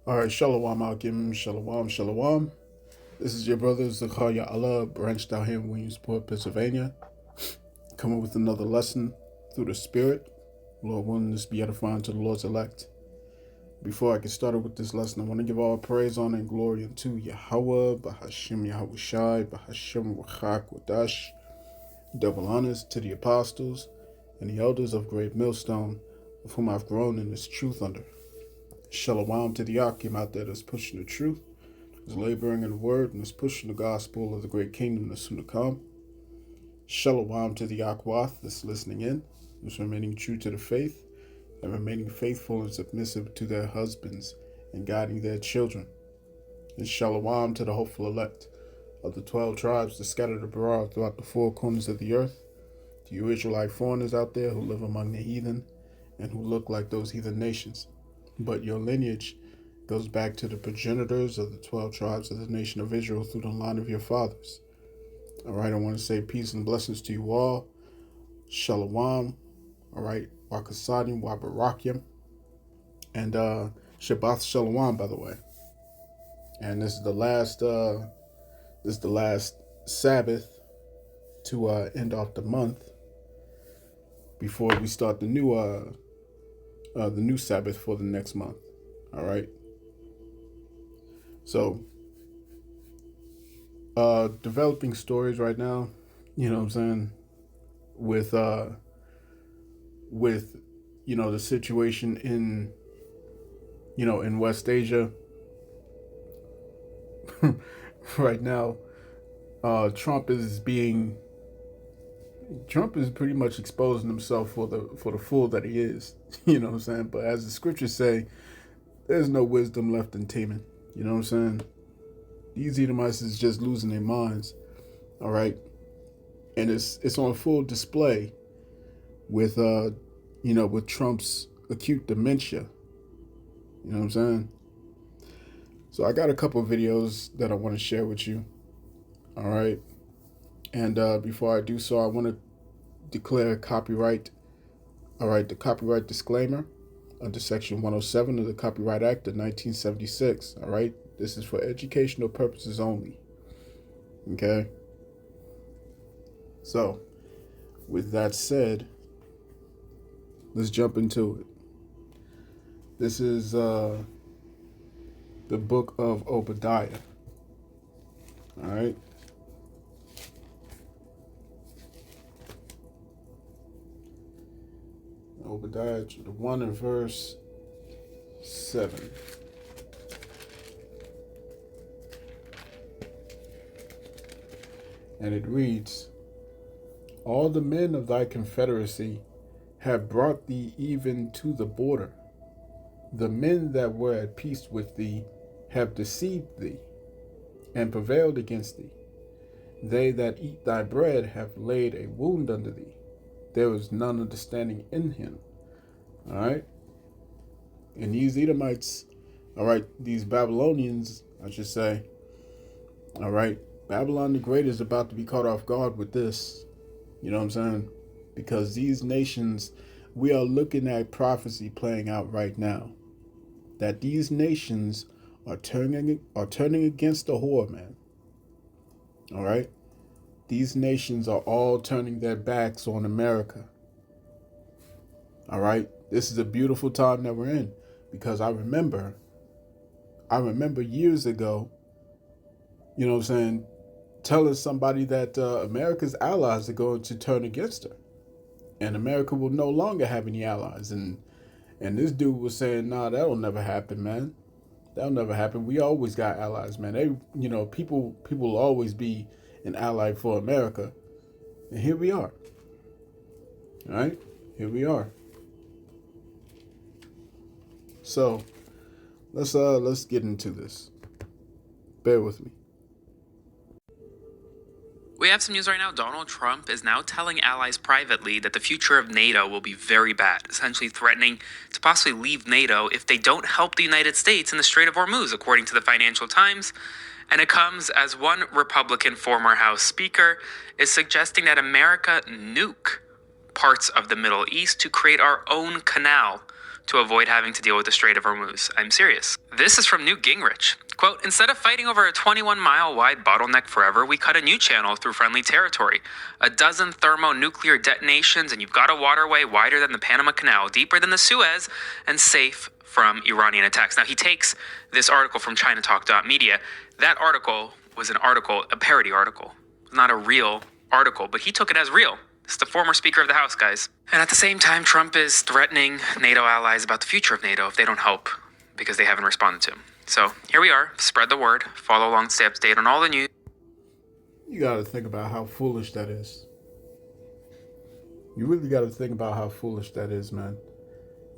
All right, Shalom Akim, Shalom, Shalom. This is your brother Zachariah Allah, branched out here in Williamsport, Pennsylvania, coming with another lesson through the Spirit. Lord willing, this be edifying to the Lord's elect. Before I get started with this lesson, I want to give all praise, honor, and glory unto Yahweh, Bahashim Yahweh Shai, Bahashim Wachak Wadash. Double honors to the apostles and the elders of Great Millstone, of whom I've grown in this truth under. Shalom to the Akim out there that's pushing the truth, is laboring in the word, and is pushing the gospel of the great kingdom that's soon to come. Shalom to the Akwath that's listening in, who's remaining true to the faith, and remaining faithful and submissive to their husbands and guiding their children. And shalom to the hopeful elect of the 12 tribes that scattered abroad throughout the four corners of the earth, to you Israelite foreigners out there who live among the heathen and who look like those heathen nations. But your lineage goes back to the progenitors of the 12 tribes of the nation of Israel through the line of your fathers. All right, I want to say peace and blessings to you all. Shalom. All right, Wakasadim, Wabarakyam, and Shabbat Shalom, by the way. And this is the last Sabbath to end off the month before we start the new Sabbath for the next month. All right. So, developing stories right now. You know what I'm saying? With the situation in West Asia right now. Trump is pretty much exposing himself for the fool that he is. You know what I'm saying? But as the scriptures say, there's no wisdom left in Teman. You know what I'm saying? These Edomites is just losing their minds. All right, and it's on full display with with Trump's acute dementia. You know what I'm saying? So I got a couple of videos that I want to share with you. All right, and before I do so, I want to declare copyright. All right, the copyright disclaimer under Section 107 of the Copyright Act of 1976. All right, this is for educational purposes only. Okay. So, with that said, let's jump into it. This is the book of Obadiah. All right. Obadiah, the 1 and verse 7. And it reads, all the men of thy confederacy have brought thee even to the border. The men that were at peace with thee have deceived thee and prevailed against thee. They that eat thy bread have laid a wound under thee. There is none understanding in him. All right. And these Edomites, all right, these Babylonians, I should say, all right, Babylon the Great is about to be caught off guard with this. You know what I'm saying? Because these nations, we are looking at prophecy playing out right now. That these nations are turning against the whore, man. All right? These nations are all turning their backs on America. All right? This is a beautiful time that we're in, because I remember years ago, you know what I'm saying, telling somebody that America's allies are going to turn against her, and America will no longer have any allies. And this dude was saying, "Nah, that'll never happen, man. That'll never happen. We always got allies, man. People will always be an ally for America." And here we are. All right, here we are. So let's get into this. Bear with me. We have some news right now. Donald Trump is now telling allies privately that the future of NATO will be very bad, essentially threatening to possibly leave NATO if they don't help the United States in the Strait of Hormuz, according to the Financial Times. And it comes as one Republican former House Speaker is suggesting that America nuke parts of the Middle East to create our own canal to avoid having to deal with the Strait of Hormuz. I'm serious. This is from Newt Gingrich. Quote, instead of fighting over a 21-mile wide bottleneck forever, we cut a new channel through friendly territory. A dozen thermonuclear detonations, and you've got a waterway wider than the Panama Canal, deeper than the Suez, and safe from Iranian attacks. Now, he takes this article from ChinaTalk.media. That article was an article, a parody article, not a real article, but he took it as real. It's the former Speaker of the House, guys. And at the same time, Trump is threatening NATO allies about the future of NATO if they don't help because they haven't responded to him. So here we are. Spread the word. Follow along, stay up to date on all the news. You got to think about how foolish that is. You really got to think about how foolish that is, man.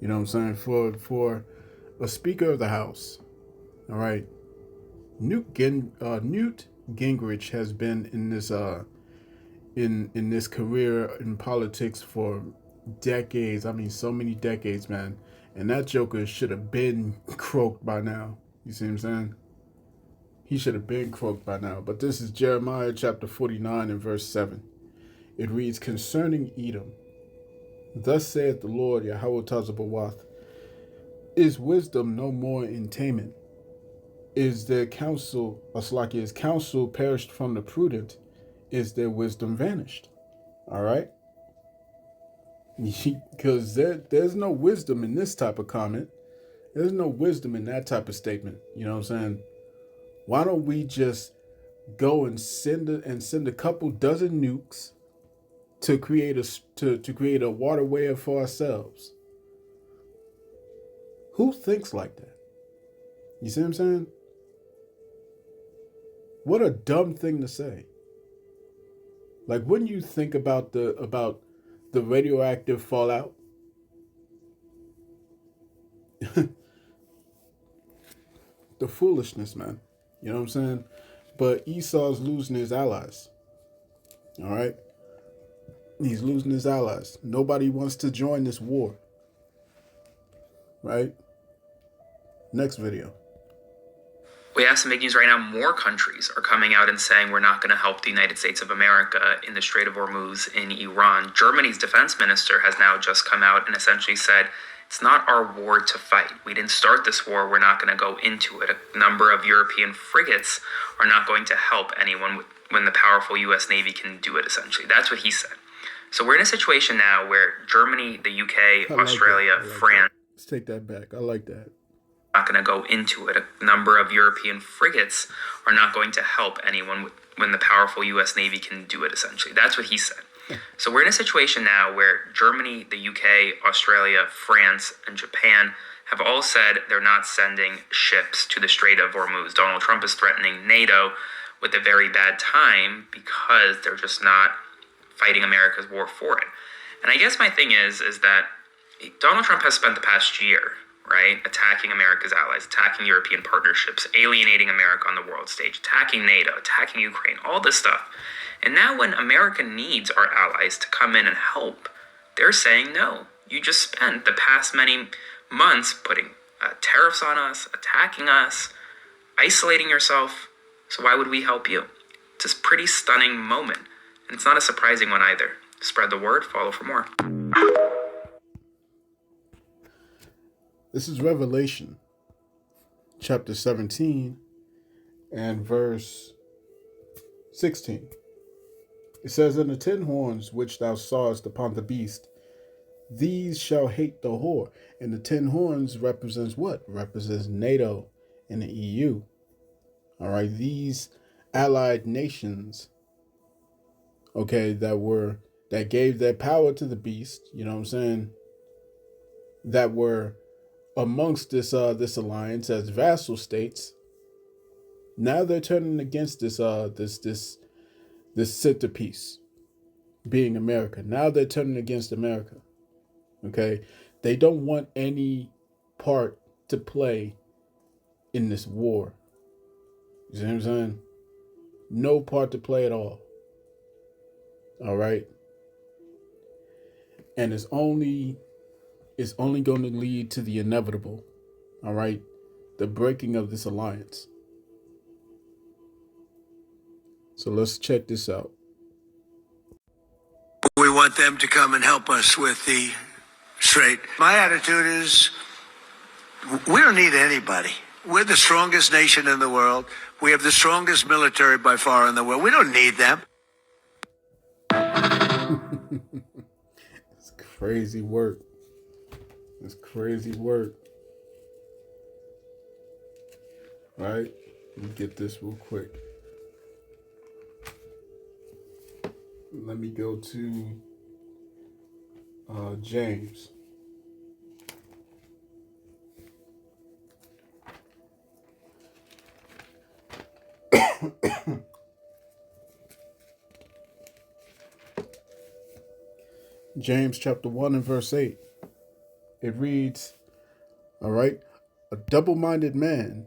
You know what I'm saying? For a Speaker of the House, all right, Newt Gingrich has been in this in this career in politics for decades. I mean, so many decades, man. And that joker should have been croaked by now. You see what I'm saying? He should have been croaked by now. But this is Jeremiah chapter 49 and verse 7. It reads, concerning Edom, thus saith the Lord Yahweh Tazabawath, is wisdom no more in Taman? Is their counsel, his counsel perished from the prudent? Is their wisdom vanished? All right? Because there's no wisdom in this type of comment. There's no wisdom in that type of statement. You know what I'm saying? Why don't we just go and send a couple dozen nukes to create a waterway for ourselves? Who thinks like that? You see what I'm saying? What a dumb thing to say. Like, wouldn't you think about the radioactive fallout? The foolishness, man. You know what I'm saying? But Esau's losing his allies. All right? He's losing his allies. Nobody wants to join this war. Right? Next video. We have some big news right now. More countries are coming out and saying we're not going to help the United States of America in the Strait of Hormuz in Iran. Germany's defense minister has now just come out and essentially said, it's not our war to fight. We didn't start this war. We're not going to go into it. A number of European frigates are not going to help anyone when the powerful U.S. Navy can do it, essentially. That's what he said. So we're in a situation now where Germany, the UK, Australia, France... Let's take that back. I like that. Not going to go into it. A number of European frigates are not going to help anyone when the powerful U.S. Navy can do it, essentially. That's what he said. So we're in a situation now where Germany, the UK, Australia, France, and Japan have all said they're not sending ships to the Strait of Hormuz. Donald Trump is threatening NATO with a very bad time because they're just not fighting America's war for it. And I guess my thing is that Donald Trump has spent the past year, right, attacking America's allies, attacking European partnerships, alienating America on the world stage, attacking NATO, attacking Ukraine, all this stuff. And now when America needs our allies to come in and help, they're saying no. You just spent the past many months putting tariffs on us, attacking us, isolating yourself. So why would we help you? It's a pretty stunning moment. And it's not a surprising one either. Spread the word, follow for more. This is Revelation chapter 17 and verse 16. It says, and the 10 horns which thou sawest upon the beast, these shall hate the whore. And the 10 horns represents what? Represents NATO and the EU. All right, these allied nations, okay, that gave their power to the beast, you know what I'm saying, that were amongst this alliance as vassal states. Now they're turning against this centerpiece being America. Now they're turning against America. Okay, they don't want any part to play in this war. You see what I'm saying? No part to play at all. All right, and it's only going to lead to the inevitable. All right, the breaking of this alliance. So let's check this out. We want them to come and help us with the straight. My attitude is we don't need anybody. We're the strongest nation in the world. We have the strongest military by far in the world. We don't need them. It's crazy work. It's crazy work. All right, let me get this real quick. Let me go to James. James chapter 1 and verse 8. It reads, all right, a double-minded man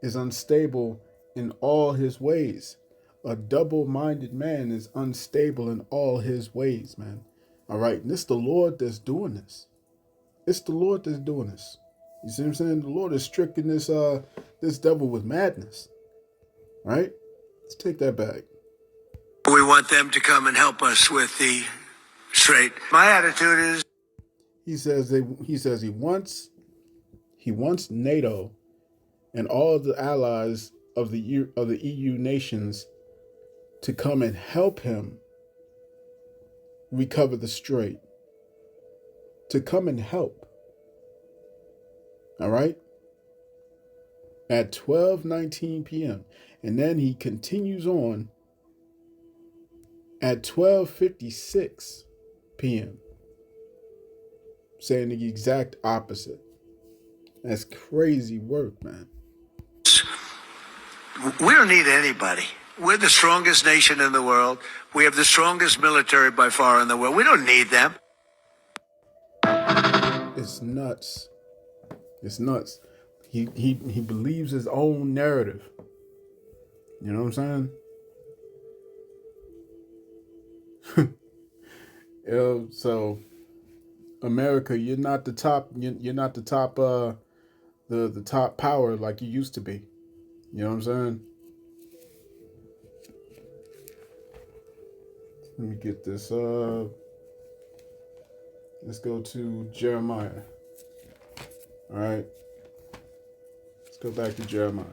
is unstable in all his ways. A double-minded man is unstable in all his ways, man. All right, and it's the Lord that's doing this. It's the Lord that's doing this. You see what I'm saying? The Lord is stricken this devil with madness. All right? Let's take that back. We want them to come and help us with the straight. My attitude is he says he wants NATO and all the allies of the EU nations to come and help him recover the strait. To come and help. All right? At 12:19 p.m. And then he continues on at 12:56 p.m. saying the exact opposite. That's crazy work, man. We don't need anybody. We're the strongest nation in the world. We have the strongest military by far in the world. We don't need them. It's nuts. It's nuts. He believes his own narrative. You know what I'm saying? So America, you're not the top. You're not the top. The top power like you used to be. You know what I'm saying? Let me get this. Let's go to Jeremiah. All right. Let's go back to Jeremiah.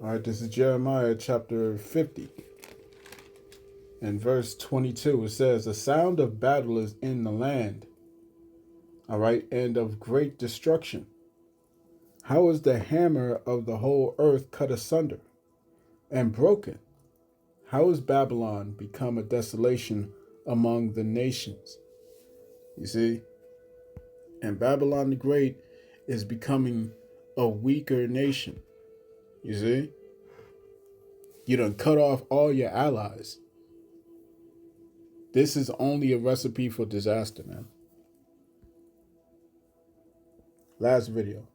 All right, this is Jeremiah chapter 50 and verse 22. It says, "The sound of battle is in the land, all right, and of great destruction. How is the hammer of the whole earth cut asunder and broken? How is Babylon become a desolation among the nations?" You see? And Babylon the Great is becoming a weaker nation. You see? You done cut off all your allies. This is only a recipe for disaster, man. Last video.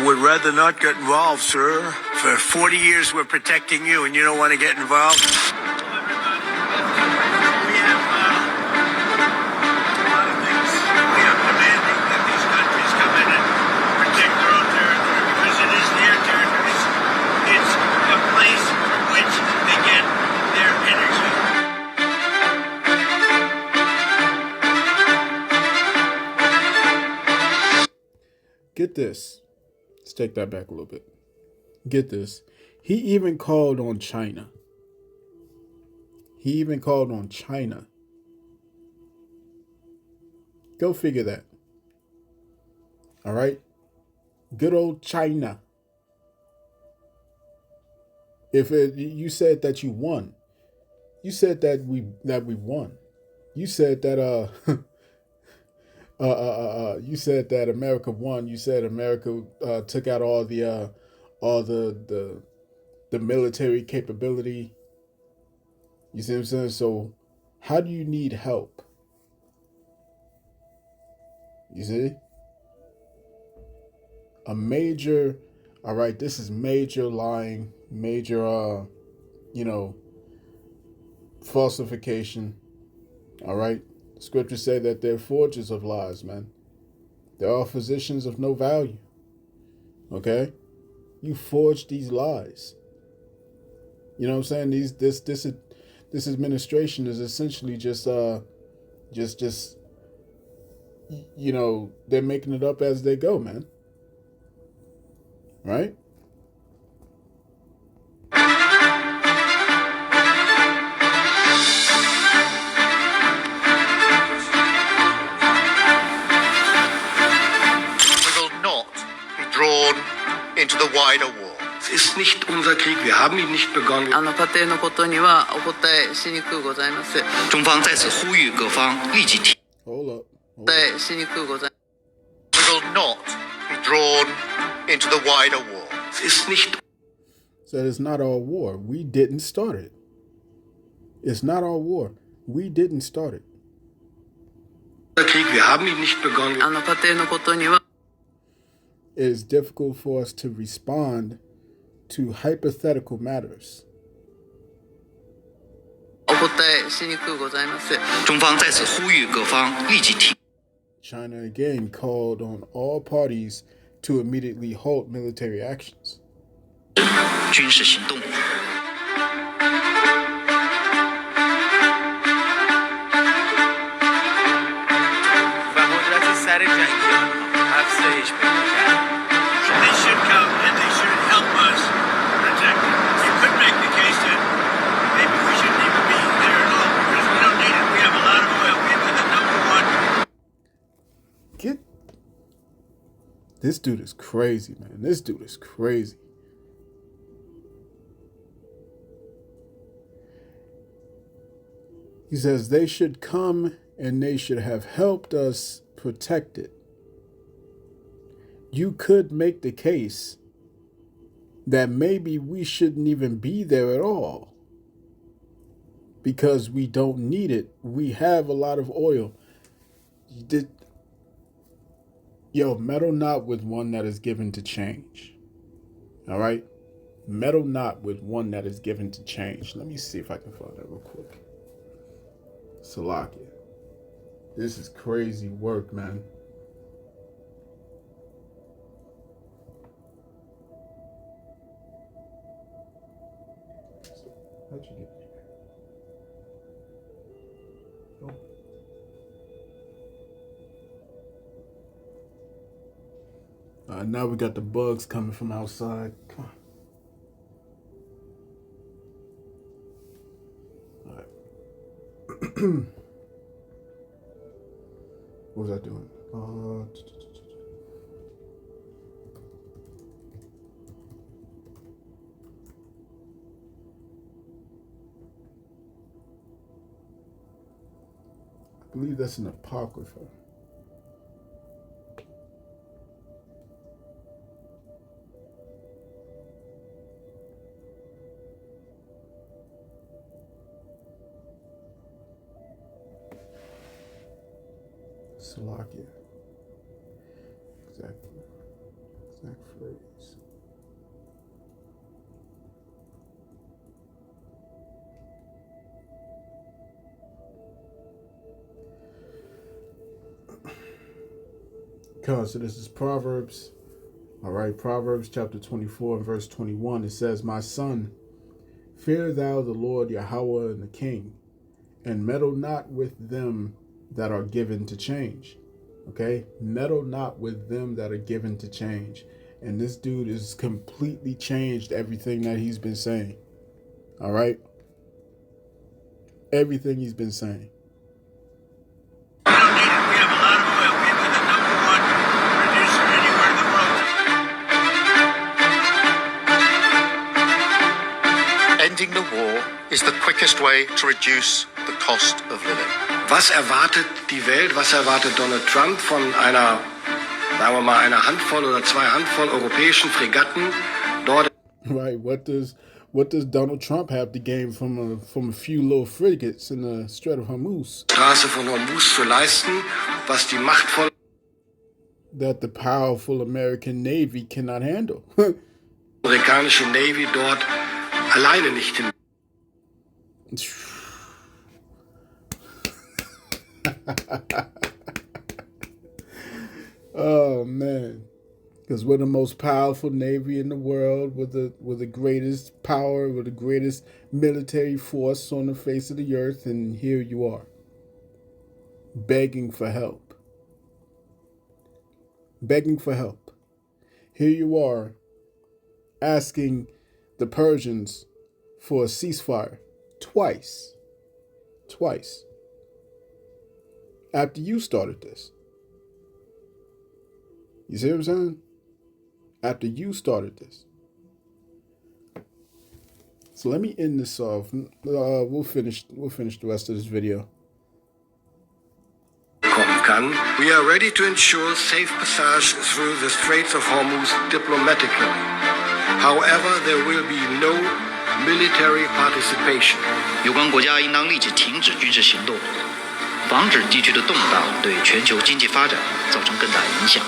Would rather not get involved, sir. For 40 years we're protecting you and you don't want to get involved? Get this. Let's take that back a little bit. Get this. He even called on China. He even called on China. Go figure that. All right? Good old China. You said that you won. You said that we won. You said that you said that America won. You said America took out all the military capability. You see what I'm saying? So how do you need help? You see? A major, all right, this is major lying, major falsification. All right. Scriptures say that they're forgers of lies, man. They're all physicians of no value. Okay? You forged these lies. You know what I'm saying? This administration is essentially just they're making it up as they go, man. Right? Into the wider war. Es ist nicht unser Krieg, wir haben ihn nicht begonnen. 家庭のことにはお答えしにくうございます。中方在此呼吁各方立即停。Hold up. お答えしにくうございます。We will not be drawn into the wider war. Es ist nicht. So it's not our war. We didn't start it. It's not our war. We didn't start it. Krieg, wir haben ihn nicht begonnen. 家庭のことには It is difficult for us to respond to hypothetical matters. お答えしにくうございます。中方在此呼吁各方立即停。China again called on all parties to immediately halt military actions. 军事行动。They should come and they should help us protect it. You could make the case that maybe we shouldn't even be there at all because we don't need it. We have a lot of oil. We're the number one. This dude is crazy, man. This dude is crazy. He says they should come and they should have helped us protect it. You could make the case that maybe we shouldn't even be there at all because we don't need it. We have a lot of oil. Meddle not with one that is given to change. All right? Meddle not with one that is given to change. Let me see if I can find that real quick. Salakia. This is crazy work, man. How'd you get here? Oh. Now we got the bugs coming from outside. Come on. All right. What was I doing? I believe that's an apocrypha. Salakia. Exact phrase. So this is Proverbs. All right, Proverbs chapter 24 and verse 21. It says, "My son, fear thou the Lord Yahweh and the King, and meddle not with them that are given to change." Okay? Meddle not with them that are given to change. And this dude has completely changed everything that he's been saying. All right? Everything he's been saying. We don't need it. We have a lot of oil. We're the number one producer anywhere in the world. Ending the war is the quickest way to reduce the cost of living. Was erwartet die Welt, was erwartet Donald Trump von einer, sagen wir mal, einer Handvoll oder zwei Handvoll europäischen Fregatten dort? Right. What does Donald Trump have to gain from a few little frigates in the Strait of Hormuz? Straße von Hormuz zu leisten, was die machtvolle that the powerful American Navy cannot handle. amerikanische Navy dort alleine nicht hin. Oh man. Because we're the most powerful navy in the world, we're the greatest power, we're the greatest military force on the face of the earth, and here you are, begging for help. Begging for help. Here you are, asking the Persians for a ceasefire twice. Twice. After you started this. You see what I'm saying? After you started this. So let me end this off. We'll finish the rest of this video. We are ready to ensure safe passage through the Straits of Hormuz diplomatically. However, there will be no military participation. 有关国家应当立即停止军事行动，防止地区的动荡对全球经济发展造成更大影响。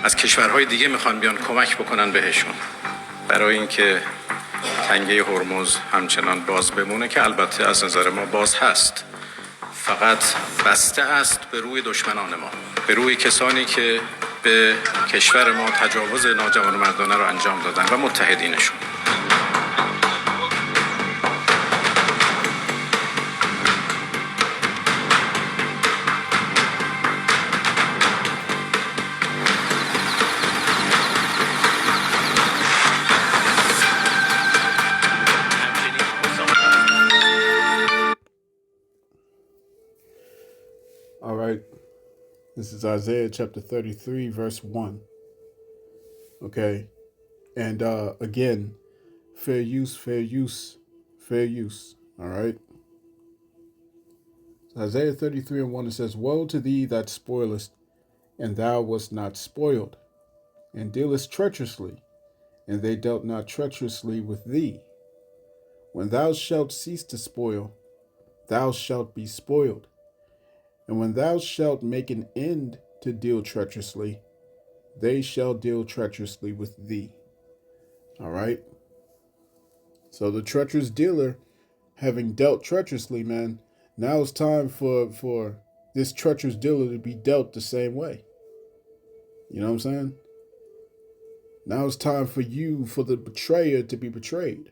از کشورهای دیگه میخوان بیان کمک بکنن بهشون برای اینکه تنگه هرمز همچنان باز بمونه که البته از نظر ما باز هست، فقط بسته است به روی دشمنان ما، به روی کسانی که به کشور ما تجاوز ناجوانمردانه رو انجام دادن و متحدینشون. All right. This is Isaiah chapter 33, verse 1. Okay. And again, fair use, fair use, fair use. All right. So Isaiah 33 and 1, it says, Woe to thee that spoilest, and thou wast not spoiled, and dealest treacherously, and they dealt not treacherously with thee. When thou shalt cease to spoil, thou shalt be spoiled. And when thou shalt make an end to deal treacherously, they shall deal treacherously with thee. All right. So the treacherous dealer, having dealt treacherously, man, now it's time for this treacherous dealer to be dealt the same way. You know what I'm saying? Now it's time for you, for the betrayer, to be betrayed.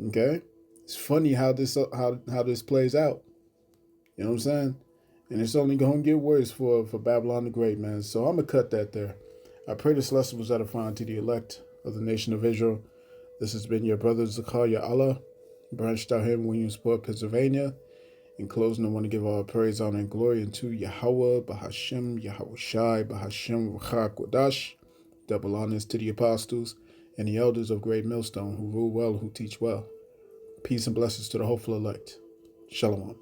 Okay? It's funny how this plays out. You know what I'm saying? And it's only going to get worse for Babylon the Great, man. So I'm going to cut that there. I pray this lesson was edifying to the elect of the nation of Israel. This has been your brother Zakaria Allah, branched out here in Williamsport, Pennsylvania. In closing, I want to give all praise, honor, and glory unto Yahweh, Bahashem, Yahweh Shai, Bahashem, Ruchak, Wadash. Double honors to the apostles and the elders of Great Millstone who rule well, who teach well. Peace and blessings to the hopeful elect. Shalom.